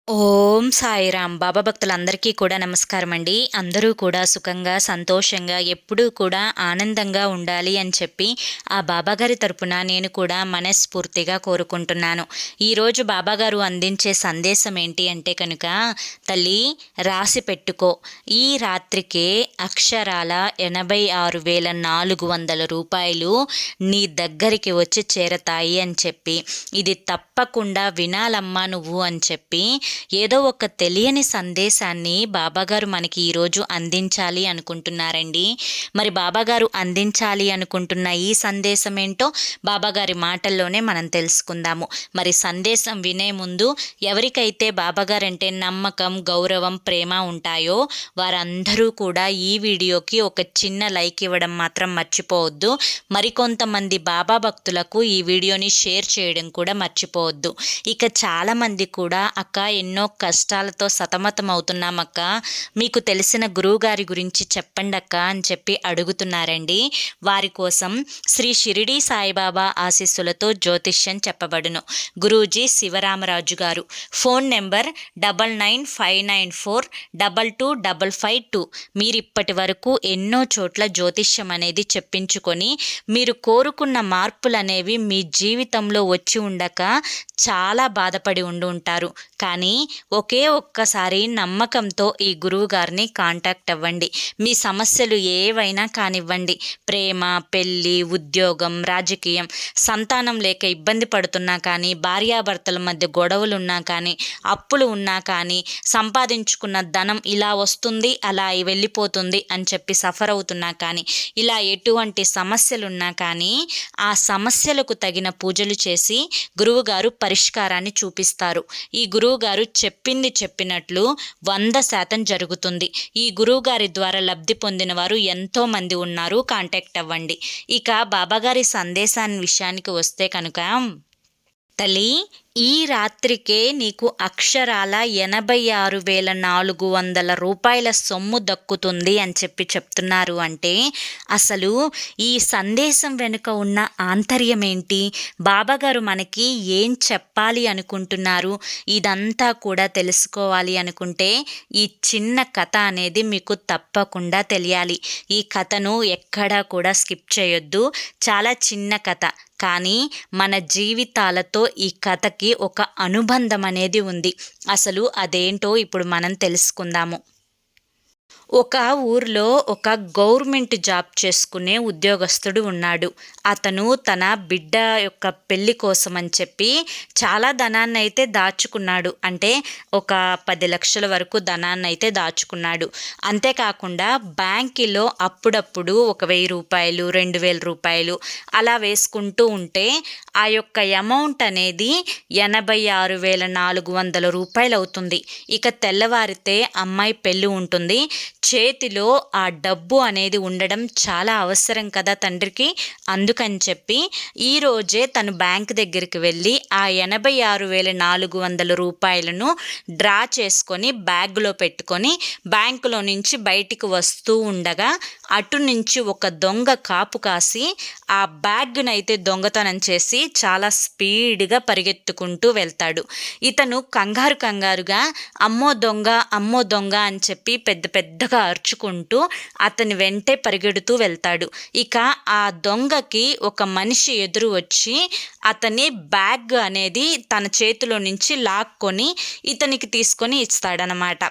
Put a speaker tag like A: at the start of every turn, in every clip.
A: ఓం సాయిరామ్. బాబా భక్తులందరికీ కూడా నమస్కారం అండి. అందరూ కూడా సుఖంగా, సంతోషంగా, ఎప్పుడూ కూడా ఆనందంగా ఉండాలి అని చెప్పి ఆ బాబాగారి తరపున నేను కూడా మనస్ఫూర్తిగా కోరుకుంటున్నాను. ఈరోజు బాబాగారు అందించే సందేశం ఏంటి అంటే కనుక, తల్లి రాసి పెట్టుకో, ఈ రాత్రికే అక్షరాల 86,400 రూపాయలు నీ దగ్గరికి వచ్చి చేరతాయి అని చెప్పి, ఇది తప్పకుండా వినాలమ్మా నువ్వు అని చెప్పి ఏదో ఒక తెలియని సందేశాన్ని బాబాగారు మనకి ఈరోజు అందించాలి అనుకుంటున్నారండి. మరి బాబాగారు అందించాలి అనుకుంటున్న ఈ సందేశం ఏంటో బాబాగారి మాటల్లోనే మనం తెలుసుకుందాము. మరి సందేశం వినే ముందు ఎవరికైతే బాబాగారంటే నమ్మకం, గౌరవం, ప్రేమ ఉంటాయో వారందరూ కూడా ఈ వీడియోకి ఒక చిన్న లైక్ ఇవ్వడం మాత్రం మర్చిపోవద్దు. మరికొంతమంది బాబా భక్తులకు ఈ వీడియోని షేర్ చేయడం కూడా మర్చిపోవద్దు. ఇక చాలామంది కూడా అక్క ఎన్నో కష్టాలతో సతమతం అవుతున్నామక్క, మీకు తెలిసిన గురువుగారి గురించి చెప్పండి అక్క అని చెప్పి అడుగుతున్నారండి. వారి కోసం శ్రీ షిరిడీ సాయిబాబా ఆశీస్సులతో జ్యోతిష్యం చెప్పబడును. గురూజీ శివరామరాజు గారు. Phone number 9959422552. మీరు ఇప్పటి వరకు ఎన్నో చోట్ల జ్యోతిష్యం అనేది చెప్పించుకొని మీరు కోరుకున్న మార్పులు అనేవి మీ జీవితంలో వచ్చి ఉండక చాలా బాధపడి ఉంటారు. కానీ ఒకే ఒక్కసారి నమ్మకంతో ఈ గురువు గారిని కాంటాక్ట్ అవ్వండి. మీ సమస్యలు ఏవైనా కానివ్వండి, ప్రేమ, పెళ్ళి, ఉద్యోగం, రాజకీయం, సంతానం లేక ఇబ్బంది పడుతున్నా కానీ, భార్యాభర్తల మధ్య గొడవలు ఉన్నా కానీ, అప్పులు ఉన్నా కానీ, సంపాదించుకున్న ధనం ఇలా వస్తుంది అలా వెళ్ళిపోతుంది అని చెప్పి సఫర్ అవుతున్నా కానీ, ఇలా ఎటువంటి సమస్యలున్నా కానీ ఆ సమస్యలకు తగిన పూజలు చేసి గురువుగారు పరిష్కారాన్ని చూపిస్తారు. ఈ గురువుగారు చెప్పింది చెప్పినట్లు 100% జరుగుతుంది. ఈ గురువుగారి ద్వారా లబ్ధి పొందిన వారు ఎంతోమంది ఉన్నారు. కాంటాక్ట్ అవ్వండి. ఇక బాబాగారి సందేశాన్ని విషయానికి వస్తే కనుక, తల్లి ఈ రాత్రికే నీకు అక్షరాల 86,400 రూపాయల సొమ్ము దక్కుతుంది అని చెప్పి చెప్తున్నారు. అంటే అసలు ఈ సందేశం వెనుక ఉన్న ఆంతర్యం ఏంటి, బాబాగారు మనకి ఏం చెప్పాలి అనుకుంటున్నారు, ఇదంతా కూడా తెలుసుకోవాలి అనుకుంటే ఈ చిన్న కథ అనేది మీకు తప్పకుండా తెలియాలి. ఈ కథను ఎక్కడా కూడా స్కిప్ చేయొద్దు. చాలా చిన్న కథ, కానీ మన జీవితాలతో ఈ కథకి ఒక అనుబంధం అనేది ఉంది. అసలు అదేంటో ఇప్పుడు మనం తెలుసుకుందాము. ఒక ఊర్లో ఒక గవర్నమెంట్ జాబ్ చేసుకునే ఉద్యోగస్తుడు ఉన్నాడు. అతను తన బిడ్డ యొక్క పెళ్లి కోసం అని చెప్పి చాలా ధనాన్ని అయితే దాచుకున్నాడు. అంటే ఒక 10 లక్షల వరకు ధనాన్ని అయితే దాచుకున్నాడు. అంతేకాకుండా బ్యాంకులో అప్పుడప్పుడు ఒక 1000 రూపాయలు, 2000 రూపాయలు అలా వేసుకుంటూ ఉంటే ఆ యొక్క అమౌంట్ అనేది 86,400 రూపాయలు అవుతుంది. ఇక తెల్లవారితే అమ్మాయి పెళ్ళి ఉంటుంది. చేతిలో ఆ డబ్బు అనేది ఉండడం చాలా అవసరం కదా తండ్రికి. అందుకని చెప్పి ఈరోజే తను బ్యాంక్ దగ్గరికి వెళ్ళి ఆ 86,400 రూపాయలను డ్రా చేసుకొని బ్యాగ్లో పెట్టుకొని బ్యాంకులో నుంచి బయటికి వస్తూ ఉండగా అటు నుంచి ఒక దొంగ కాపు కాసి ఆ బ్యాగ్నైతే దొంగతనం చేసి చాలా స్పీడ్గా పరిగెత్తుకుంటూ వెళ్తాడు. ఇతను కంగారుగా అమ్మో దొంగ అమ్మో దొంగ అని చెప్పి పెద్దగా అరుచుకుంటూ అతని వెంటే పరిగెడుతూ వెళ్తాడు. ఇక ఆ దొంగకి ఒక మనిషి ఎదురు వచ్చి అతని బ్యాగ్ అనేది తన చేతిలో నుంచి లాక్కొని ఇతనికి తీసుకొని ఇస్తాడనమాట.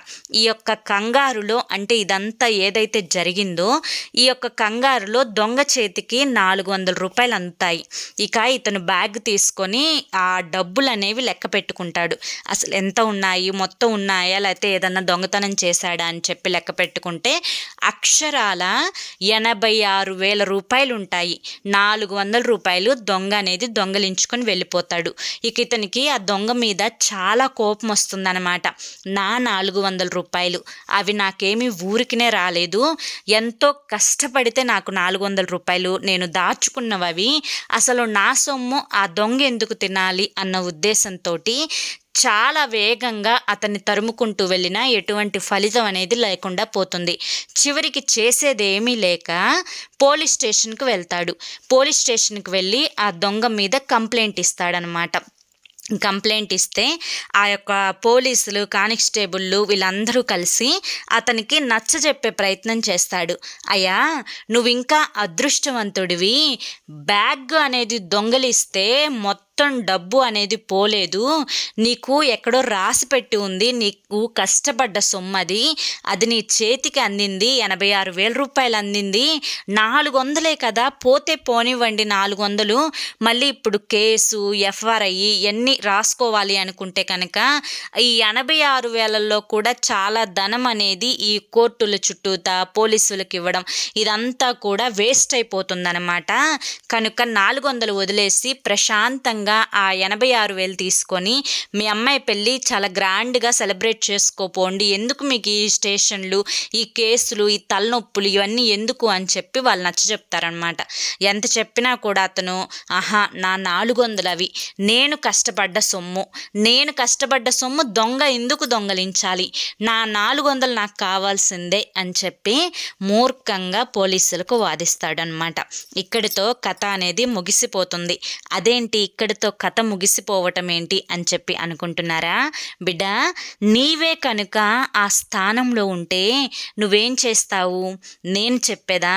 A: ఈ యొక్క కంగారులో, అంటే ఇదంతా ఏదైతే జరిగిందో ఈ యొక్క కంగారులో దొంగ చేతికి 400 రూపాయలు అందుతాయి. ఇక ఇతను బ్యాగ్ తీసుకొని ఆ డబ్బులు అనేవి లెక్క పెట్టుకుంటాడు. అసలు ఎంత ఉన్నాయి, మొత్తం ఉన్నాయా, లేకపోతే ఏదన్నా దొంగతనం చేశాడా అని చెప్పి లెక్క పెట్టుకుంటే అక్షరాల 86,000 రూపాయలు ఉంటాయి. 400 రూపాయలు దొంగ అనేది దొంగలించుకొని వెళ్ళిపోతాడు. ఇక ఇతనికి ఆ దొంగ మీద చాలా కోపం వస్తుందన్నమాట. నా 400 రూపాయలు అవి నాకేమీ ఊరికినే రాలేదు, ఎంతో కష్టపడితే నాకు 400 రూపాయలు నేను దాచుకున్నవి, అసలు నా సొమ్ము ఆ దొంగ ఎందుకు తినాలి అన్న ఉద్దేశంతో చాలా వేగంగా అతన్ని తరుముకుంటూ వెళ్ళినా ఎటువంటి ఫలితం అనేది లేకుండా పోతుంది. చివరికి చేసేదేమీ లేక పోలీస్ స్టేషన్కి వెళ్తాడు. పోలీస్ స్టేషన్కి వెళ్ళి ఆ దొంగ మీద కంప్లైంట్ ఇస్తాడనమాట. కంప్లైంట్ ఇస్తే ఆ యొక్క పోలీసులు, కానిస్టేబుళ్ళు వీళ్ళందరూ కలిసి అతనికి నచ్చజెప్పే ప్రయత్నం చేస్తాడు. అయ్యా, నువ్వింకా అదృష్టవంతుడివి. బ్యాగ్ అనేది దొంగిలిస్తే మొత్తం డబ్బు అనేది పోలేదు. నీకు ఎక్కడో రాసి పెట్టి ఉంది. నీకు కష్టపడ్డ సొమ్మది. అది నీ చేతికి అందింది. 86,000 రూపాయలు అందింది. 400 కదా, పోతే పోనివ్వండి 400. మళ్ళీ ఇప్పుడు కేసు, ఎఫ్ఐఆర్ ఇవన్నీ రాసుకోవాలి అనుకుంటే కనుక ఈ 86,000లో కూడా చాలా ధనం అనేది ఈ కోర్టుల చుట్టూతా పోలీసులకు ఇవ్వడం ఇదంతా కూడా వేస్ట్ అయిపోతుందన్నమాట. కనుక 400 వదిలేసి ప్రశాంతంగా ఆ 86,000 తీసుకొని మీ అమ్మాయి పెళ్ళి చాలా గ్రాండ్గా సెలబ్రేట్ చేసుకోపోండి. ఎందుకు మీకు ఈ స్టేషన్లు, ఈ కేసులు, ఈ తలనొప్పులు ఇవన్నీ ఎందుకు అని చెప్పి వాళ్ళు నచ్చచెప్తారనమాట. ఎంత చెప్పినా కూడా అతను నా 400 అవి నేను కష్టపడ్డ సొమ్ము దొంగ ఎందుకు దొంగలించాలి, నా 400 నాకు కావాల్సిందే అని చెప్పి మూర్ఖంగా పోలీసులకు వాదిస్తాడనమాట. ఇక్కడితో కథ అనేది ముగిసిపోతుంది. అదేంటి ఇక్కడితో కథ ముగిసిపోవటం ఏంటి అని చెప్పి అనుకుంటున్నారా? బిడ్డ, నీవే కనుక ఆ స్థానంలో ఉంటే నువ్వేం చేస్తావు? నేను చెప్పేదా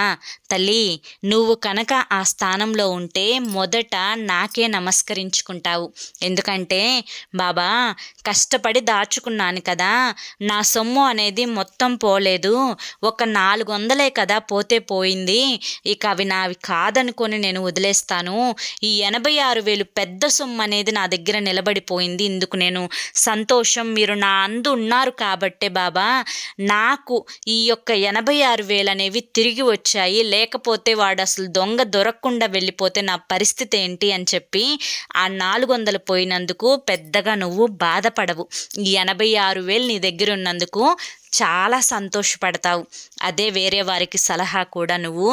A: తల్లి, నువ్వు కనుక ఆ స్థానంలో ఉంటే మొదట నాకే నమస్కరించుకుంటావు. ఎందుకంటే బాబా, కష్టపడి దాచుకున్నాను కదా, నా సొమ్ము అనేది మొత్తం పోలేదు, ఒక 400 కదా పోతే పోయింది, ఇక అవి నావి కాదనుకొని నేను వదిలేస్తాను. ఈ 86,000 పెద్ద సొమ్ము అనేది నా దగ్గర నిలబడిపోయింది. ఇందుకు నేను సంతోషం. మీరు నా అందు ఉన్నారు కాబట్టే బాబా నాకు ఈ యొక్క 86,000 అనేవి తిరిగి వచ్చాయి. లేకపోతే వాడు అసలు దొంగ దొరకకుండా వెళ్ళిపోతే నా పరిస్థితి ఏంటి అని చెప్పి ఆ 400 పోయినందుకు పెద్దగా నువ్వు బాధపడవు. ఈ 86,000 నీ దగ్గర ఉన్నందుకు చాలా సంతోషపడతావు. అదే వేరే వారికి సలహా కూడా నువ్వు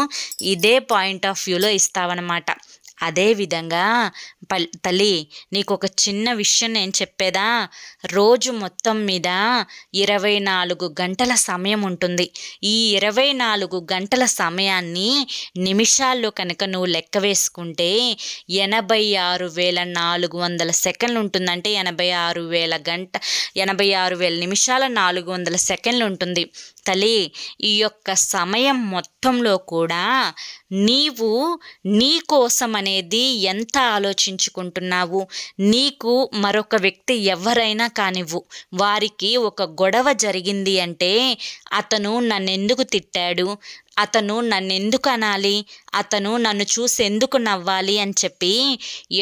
A: ఇదే పాయింట్ ఆఫ్ వ్యూలో ఇస్తావన్నమాట. అదేవిధంగా తల్లి, నీకు ఒక చిన్న విషయం నేను చెప్పేదా? రోజు మొత్తం మీద 24 గంటల సమయం ఉంటుంది. ఈ 24 గంటల సమయాన్ని నిమిషాల్లో కనుక నువ్వు లెక్క వేసుకుంటే 86,400 సెకండ్లు ఉంటుందంటే 86,000 నిమిషాల 400 సెకండ్లు ఉంటుంది. తల్లి, ఈ యొక్క సమయం మొత్తంలో కూడా నీవు నీ కోసం అనేది ఎంత ఆలోచించుకుంటున్నావు? నీకు మరొక వ్యక్తి ఎవరైనా కానివ్వు, వారికి ఒక గొడవ జరిగింది అంటే అతను నన్నెందుకు తిట్టాడు, అతను నన్నెందుకు అనాలి, అతను నన్ను చూసి ఎందుకు నవ్వాలి అని చెప్పి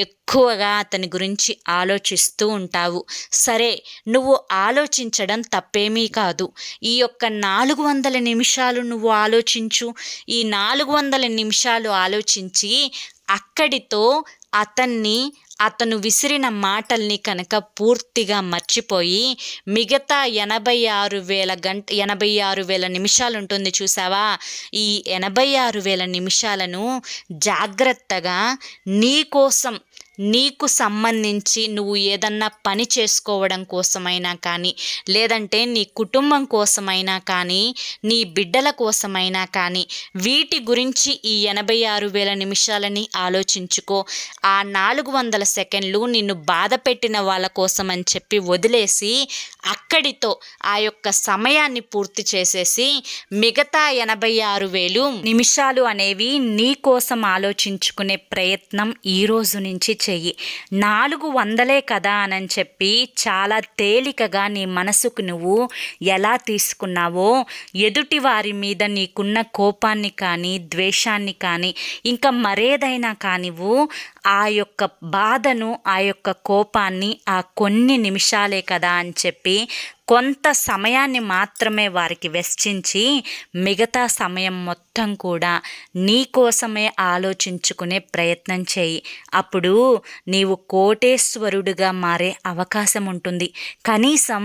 A: ఎక్కువగా అతని గురించి ఆలోచిస్తూ ఉంటావు. సరే, నువ్వు ఆలోచించడం తప్పేమీ కాదు. ఈ యొక్క 400 నిమిషాలు నువ్వు ఆలోచించు. ఈ 400 నిమిషాలు ఆలోచించి అక్కడితో అతను విసిరిన మాటల్ని కనుక పూర్తిగా మర్చిపోయి మిగతా 86,000 నిమిషాలు ఉంటుంది చూసావా, ఈ 86,000 నిమిషాలను జాగ్రత్తగా నీకోసం, నీకు సంబంధించి నువ్వు ఏదన్నా పని చేసుకోవడం కోసమైనా కానీ, లేదంటే నీ కుటుంబం కోసమైనా కానీ, నీ బిడ్డల కోసమైనా కానీ, వీటి గురించి ఈ 86,000 నిమిషాలని ఆలోచించుకో. ఆ 400 సెకండ్లు నిన్ను బాధ పెట్టిన వాళ్ళ కోసం అని చెప్పి వదిలేసి అక్కడితో ఆ యొక్క సమయాన్ని పూర్తి చేసేసి మిగతా 86,000 నిమిషాలు అనేవి నీ కోసం ఆలోచించుకునే ప్రయత్నం ఈ రోజు నుంచి చెయ్యి. 400 కదా అని చెప్పి చాలా తేలికగా నీ మనసుకు నువ్వు ఎలా తీసుకున్నావో, ఎదుటి వారి మీద నీకున్న కోపాన్ని కానీ, ద్వేషాన్ని కానీ, ఇంకా మరేదైనా కానివ్వు, ఆ యొక్క బాధను, ఆ యొక్క కోపాన్ని ఆ కొన్ని నిమిషాలే కదా అని చెప్పి కొంత సమయాన్ని మాత్రమే వారికి వెచ్చించి మిగతా సమయం మొత్తం కూడా నీ కోసమే ఆలోచించుకునే ప్రయత్నం చేయి. అప్పుడు నీవు కోటేశ్వరుడిగా మారే అవకాశం ఉంటుంది. కనీసం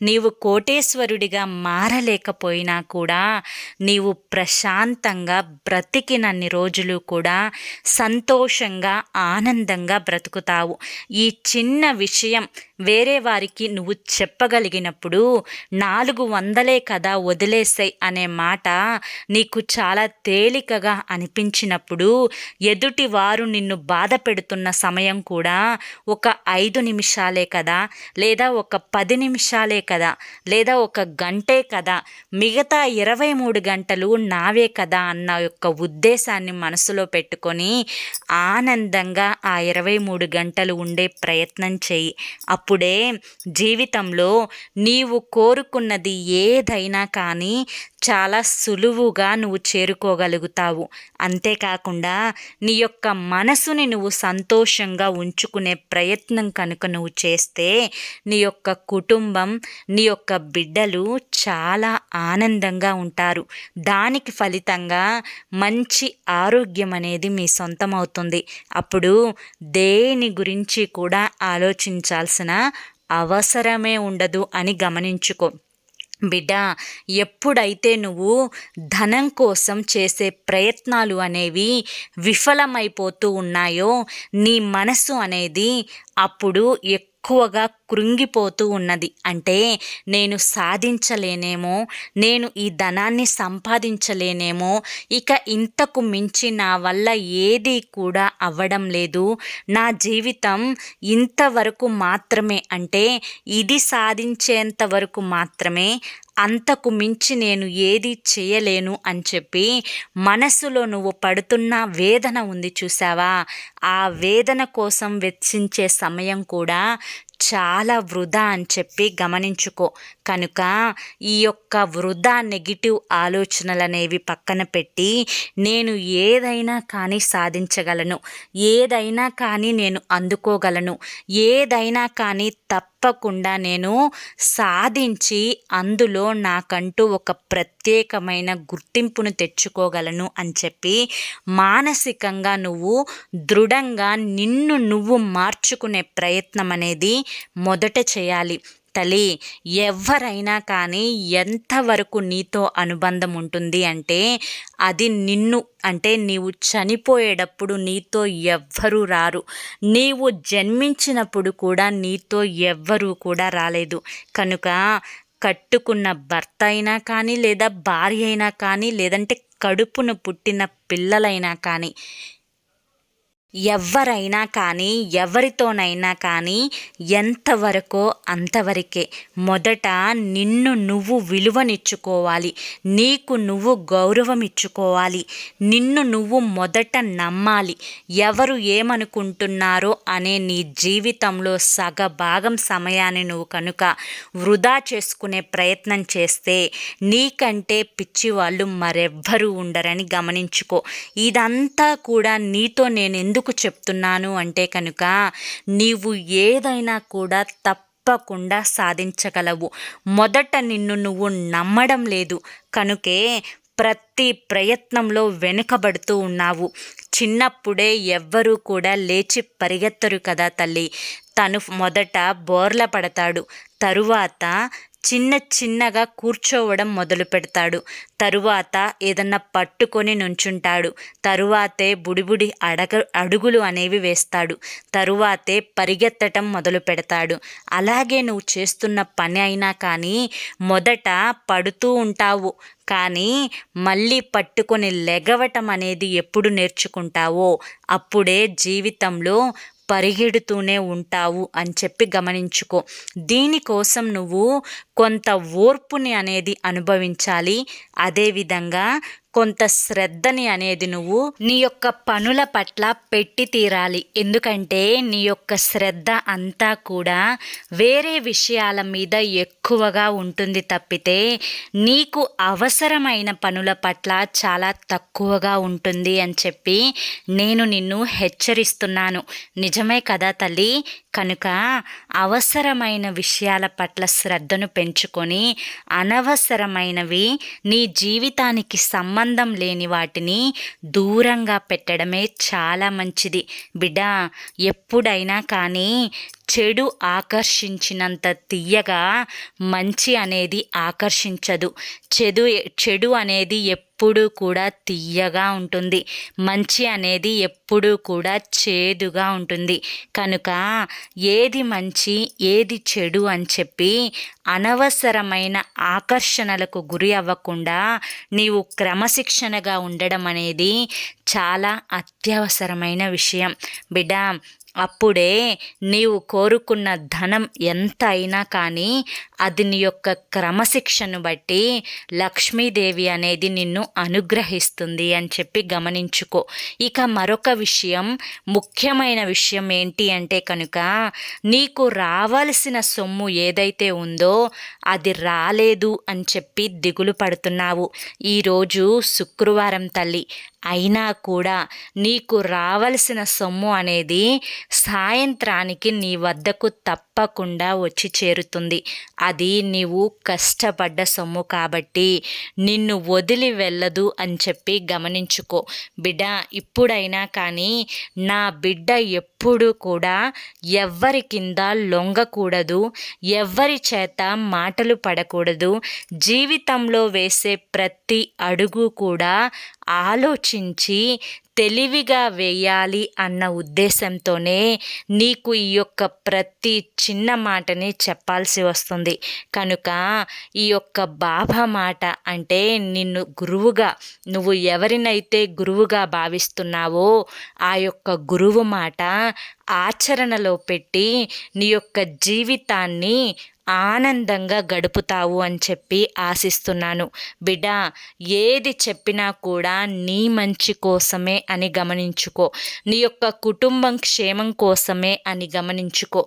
A: నీవు కోటేశ్వరుడిగా మారలేకపోయినా కూడా నీవు ప్రశాంతంగా బ్రతికినన్ని రోజులు కూడా సంతోషంగా, ఆనందంగా బ్రతుకుతావు. ఈ చిన్న విషయం వేరే వారికి నువ్వు చెప్పగలిగినప్పుడు 400 కదా వదిలేసాయి అనే మాట నీకు చాలా తేలికగా అనిపించినప్పుడు ఎదుటి వారు నిన్ను బాధ పెడుతున్న సమయం కూడా ఒక 5 నిమిషాలే కదా, లేదా ఒక 10 నిమిషాలే కదా, లేదా ఒక గంటే కదా, మిగతా 23 గంటలు నావే కదా అన్న యొక్క ఉద్దేశాన్ని మనసులో పెట్టుకొని ఆనందంగా ఆ 23 గంటలు ఉండే ప్రయత్నం చేయి. అప్పుడే జీవితంలో నీవు కోరుకున్నది ఏదైనా కానీ చాలా సులువుగా నువ్వు చేరుకోగలుగుతావు. అంతేకాకుండా నీ యొక్క మనసుని నువ్వు సంతోషంగా ఉంచుకునే ప్రయత్నం కనుక నువ్వు చేస్తే నీ యొక్క కుటుంబం, నీ యొక్క బిడ్డలు చాలా ఆనందంగా ఉంటారు. దానికి ఫలితంగా మంచి ఆరోగ్యం అనేది మీ సొంతమవుతుంది. అప్పుడు దేని గురించి కూడా ఆలోచించాల్సిన అవసరమే ఉండదు అని గమనించుకో. బిడ్డ, ఎప్పుడైతే నువ్వు ధనం కోసం చేసే ప్రయత్నాలు అనేవి విఫలమైపోతూ ఉన్నాయో నీ మనసు అనేది అప్పుడు ఎక్కువగా కృంగిపోతూ ఉన్నది. అంటే నేను సాధించలేనేమో, నేను ఈ ధనాన్ని సంపాదించలేనేమో, ఇక ఇంతకు మించి నా వల్ల ఏది కూడా అవ్వడం లేదు, నా జీవితం ఇంతవరకు మాత్రమే, అంటే ఇది సాధించేంత వరకు మాత్రమే, అంతకు మించి నేను ఏది చేయలేను అని చెప్పి మనసులో నువ్వు పడుతున్న వేదన ఉంది చూసావా, ఆ వేదన కోసం వెచ్చించే సమయం కూడా చాలా వృధా అని చెప్పి గమనించుకో. కనుక ఈ యొక్క వృధా నెగిటివ్ ఆలోచనలు అనేవి పక్కన పెట్టి నేను ఏదైనా కానీ సాధించగలను, ఏదైనా కానీ నేను అందుకోగలను, ఏదైనా కానీ తప్పకుండా నేను సాధించి అందులో నాకంటూ ఒక ప్రత్యేకమైన గుర్తింపును తెచ్చుకోగలను అని చెప్పి మానసికంగా నువ్వు దృఢంగా నిన్ను నువ్వు మార్చుకునే ప్రయత్నం అనేది మొదట చేయాలి. తల్లి, ఎవరైనా కానీ ఎంతవరకు నీతో అనుబంధం ఉంటుంది అంటే అది నిన్ను, అంటే నీవు చనిపోయేటప్పుడు నీతో ఎవ్వరూ రారు, నీవు జన్మించినప్పుడు కూడా నీతో ఎవ్వరూ కూడా రాలేదు. కనుక కట్టుకున్న భర్త అయినా కానీ, లేదా భార్య అయినా కానీ, లేదంటే కడుపున పుట్టిన పిల్లలైనా కానీ, ఎవరైనా కానీ ఎవరితోనైనా కానీ ఎంతవరకో అంతవరకే. మొదట నిన్ను నువ్వు విలువనిచ్చుకోవాలి, నీకు నువ్వు గౌరవం ఇచ్చుకోవాలి, నిన్ను నువ్వు మొదట నమ్మాలి. ఎవరు ఏమనుకుంటున్నారో అనే నీ జీవితంలో సగభాగం సమయాన్ని నువ్వు కనుక వృధా చేసుకునే ప్రయత్నం చేస్తే నీకంటే పిచ్చివాళ్ళు మరెవ్వరూ ఉండరని గమనించుకో. ఇదంతా కూడా నీతో నేను ఎందుకు చెప్తున్నాను అంటే కనుక నీవు ఏదైనా కూడా తప్పకుండా సాధించగలవు. మొదట నిన్ను నువ్వు నమ్మడం లేదు కనుకే ప్రతి ప్రయత్నంలో వెనుకబడుతూ ఉన్నావు. చిన్నప్పుడే ఎవ్వరూ కూడా లేచి పరిగెత్తరు కదా తల్లి. తను మొదట బోర్ల పడతాడు, తరువాత చిన్నగా కూర్చోవడం మొదలు పెడతాడు, తరువాత ఏదన్నా పట్టుకొని నుంచుంటాడు, తరువాతే బుడిబుడి అడుగులు అనేవి వేస్తాడు, తరువాతే పరిగెత్తటం మొదలు పెడతాడు. అలాగే నువ్వు చేస్తున్న పని అయినా కానీ మొదట పడుతూ ఉంటావు, కానీ మళ్ళీ పట్టుకొని లెగవటం అనేది ఎప్పుడు నేర్చుకుంటావో అప్పుడే జీవితంలో పరిగెడుతూనే ఉంటావు అని చెప్పి గమనించుకో. దీనికోసం నువ్వు కొంత ఓర్పుని అనేది అనుభవించాలి. అదేవిధంగా కొంత శ్రద్ధని అనేది నువ్వు నీ యొక్క పనుల పట్ల పెట్టి తీరాలి. ఎందుకంటే నీ యొక్క శ్రద్ధ అంతా కూడా వేరే విషయాల మీద ఎక్కువగా ఉంటుంది తప్పితే నీకు అవసరమైన పనుల పట్ల చాలా తక్కువగా ఉంటుంది అని చెప్పి నేను నిన్ను హెచ్చరిస్తున్నాను. నిజమే కదా తల్లి? కనుక అవసరమైన విషయాల పట్ల శ్రద్ధను పెంచుకొని అనవసరమైనవి, నీ జీవితానికి సంబంధం లేని వాటిని దూరంగా పెట్టడమే చాలా మంచిది. బిడ్డ, ఎప్పుడైనా కానీ చెడు ఆకర్షించినంత తియ్యగా మంచి అనేది ఆకర్షించదు. చెడు అనేది ఎప్పుడూ కూడా తియ్యగా ఉంటుంది. మంచి అనేది ఎప్పుడూ కూడా చేదుగా ఉంటుంది. కనుక ఏది మంచి ఏది చెడు అని చెప్పి అనవసరమైన ఆకర్షణలకు గురి అవ్వకుండా నీవు క్రమశిక్షణగా ఉండడం అనేది చాలా అత్యవసరమైన విషయం బిడ్డ. అప్పుడే నీవు కోరుకున్న ధనం ఎంత అయినా కానీ అది నీ యొక్క క్రమశిక్షను బట్టి లక్ష్మీదేవి అనేది నిన్ను అనుగ్రహిస్తుంది అని చెప్పి గమనించుకో. ఇక మరొక విషయం, ముఖ్యమైన విషయం ఏంటి అంటే కనుక నీకు రావాల్సిన సొమ్ము ఏదైతే ఉందో అది రాలేదు అని చెప్పి దిగులు పడుతున్నావు. ఈరోజు శుక్రవారం తల్లి, అయినా కూడా నీకు రావలసిన సొమ్ము అనేది సాయంత్రానికి నీ వద్దకు తప్పకుండా వచ్చి చేరుతుంది. అది నీవు కష్టపడ్డ సొమ్ము కాబట్టి నిన్ను వదిలి వెళ్ళదు అని చెప్పి గమనించుకో బిడ్డ. ఇప్పుడైనా కానీ నా బిడ్డ ఎప్పుడూ కూడా ఎవ్వరి కింద లొంగకూడదు, ఎవ్వరి చేత మాటలు పడకూడదు. జీవితంలో వేసే ప్రతి అడుగు కూడా ఆలోచించి తెలివిగా వేయాలి అన్న ఉద్దేశంతోనే నీకు ఈ యొక్క ప్రతి చిన్న మాటని చెప్పాల్సి వస్తుంది. కనుక ఈ యొక్క బాబా మాట అంటే నిన్ను గురువుగా, నువ్వు ఎవరినైతే గురువుగా భావిస్తున్నావో ఆ యొక్క గురువు మాట ఆచరణలో పెట్టి నీ యొక్క జీవితాన్ని ఆనందంగా గడుపుతావు అని చెప్పి ఆశిస్తున్నాను బిడ్డ. ఏది చెప్పినా కూడా నీ మంచి కోసమే అని గమనించుకో, నీ యొక్క కుటుంబం క్షేమం కోసమే అని గమనించుకో.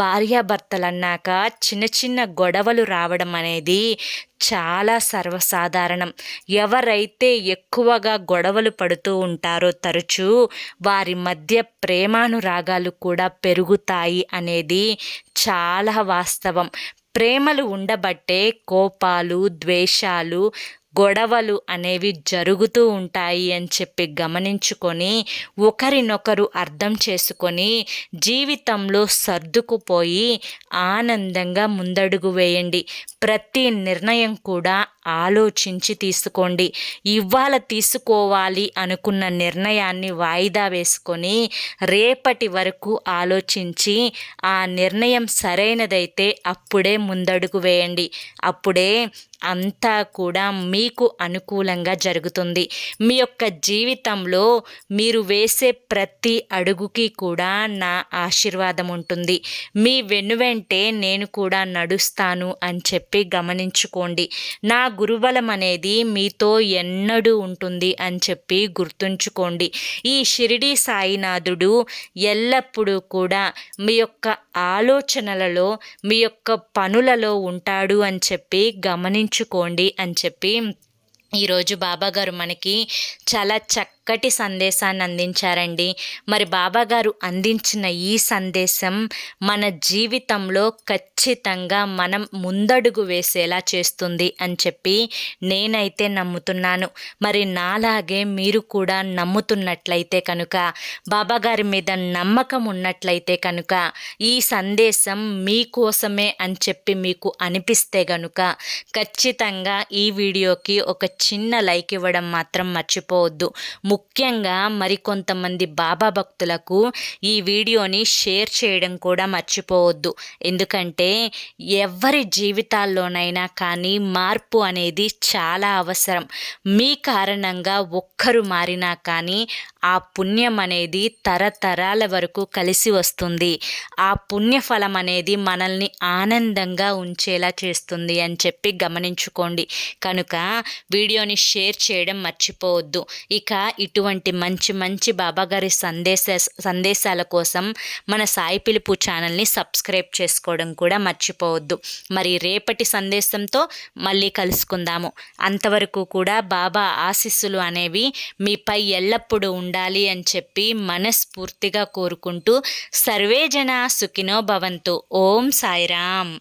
A: భార్యాభర్తలన్నాక చిన్న చిన్న గొడవలు రావడం అనేది చాలా సర్వసాధారణం. ఎవరైతే ఎక్కువగా గొడవలు పడుతూ ఉంటారో తరచూ వారి మధ్య ప్రేమానురాగాలు కూడా పెరుగుతాయి అనేది చాలా వాస్తవం. ప్రేమలు ఉండబట్టే కోపాలు, ద్వేషాలు, గొడవలు అనేవి జరుగుతూ ఉంటాయి అని చెప్పి గమనించుకొని ఒకరినొకరు అర్థం చేసుకొని జీవితంలో సర్దుకుపోయి ఆనందంగా ముందడుగు వేయండి. ప్రతి నిర్ణయం కూడా ఆలోచించి తీసుకోండి. ఇవాళ తీసుకోవాలి అనుకున్న నిర్ణయాన్ని వాయిదా వేసుకొని రేపటి వరకు ఆలోచించి ఆ నిర్ణయం సరైనదైతే అప్పుడే ముందడుగు వేయండి. అప్పుడే అంతా కూడా మీకు అనుకూలంగా జరుగుతుంది. మీ యొక్క జీవితంలో మీరు వేసే ప్రతి అడుగుకి కూడా నా ఆశీర్వాదం ఉంటుంది. మీ వెనువెంటే నేను కూడా నడుస్తాను అని చెప్పి గమనించుకోండి. నా గురుబలం అనేది మీతో ఎన్నడూ ఉంటుంది అని చెప్పి గుర్తుంచుకోండి. ఈ షిరిడీ సాయినాథుడు ఎల్లప్పుడూ కూడా మీ యొక్క ఆలోచనలలో, మీ యొక్క పనులలో ఉంటాడు అని చెప్పి గమనించుకోండి అని చెప్పి ఈరోజు బాబాగారు మనకి చాలా చక్కటి సందేశాన్ని అందించారండి. మరి బాబాగారు అందించిన ఈ సందేశం మన జీవితంలో ఖచ్చితంగా మనం ముందడుగు వేసేలా చేస్తుంది అని చెప్పి నేనైతే నమ్ముతున్నాను. మరి నాలాగే మీరు కూడా నమ్ముతున్నట్లయితే కనుక, బాబాగారి మీద నమ్మకం ఉన్నట్లయితే కనుక, ఈ సందేశం మీకోసమే అని చెప్పి మీకు అనిపిస్తే కనుక ఖచ్చితంగా ఈ వీడియోకి ఒక చిన్న లైక్ ఇవ్వడం మాత్రం మర్చిపోవద్దు. ముఖ్యంగా మరికొంతమంది బాబా భక్తులకు ఈ వీడియోని షేర్ చేయడం కూడా మర్చిపోవద్దు. ఎందుకంటే ఎవరి జీవితాల్లోనైనా కానీ మార్పు అనేది చాలా అవసరం. మీ కారణంగా ఒక్కరు మారినా కానీ ఆ పుణ్యం అనేది తరతరాల వరకు కలిసి వస్తుంది. ఆ పుణ్యఫలం అనేది మనల్ని ఆనందంగా ఉంచేలా చేస్తుంది అని చెప్పి గమనించుకోండి. కనుక వీడియోని షేర్ చేయడం మర్చిపోవద్దు. ఇక ఇటువంటి మంచి మంచి బాబాగారి సందేశాల కోసం మన సాయి పిలుపు ఛానల్ని సబ్స్క్రైబ్ చేసుకోవడం కూడా మర్చిపోవద్దు. మరి రేపటి సందేశంతో మళ్ళీ కలుసుకుందాము. అంతవరకు కూడా బాబా ఆశీస్సులు అనేవి మీపై ఎల్లప్పుడూ ఉండాలి అని చెప్పి మనస్ఫూర్తిగా కోరుకుంటూ సర్వే జన సుఖినో భవంతు. ఓం సాయిరామ్.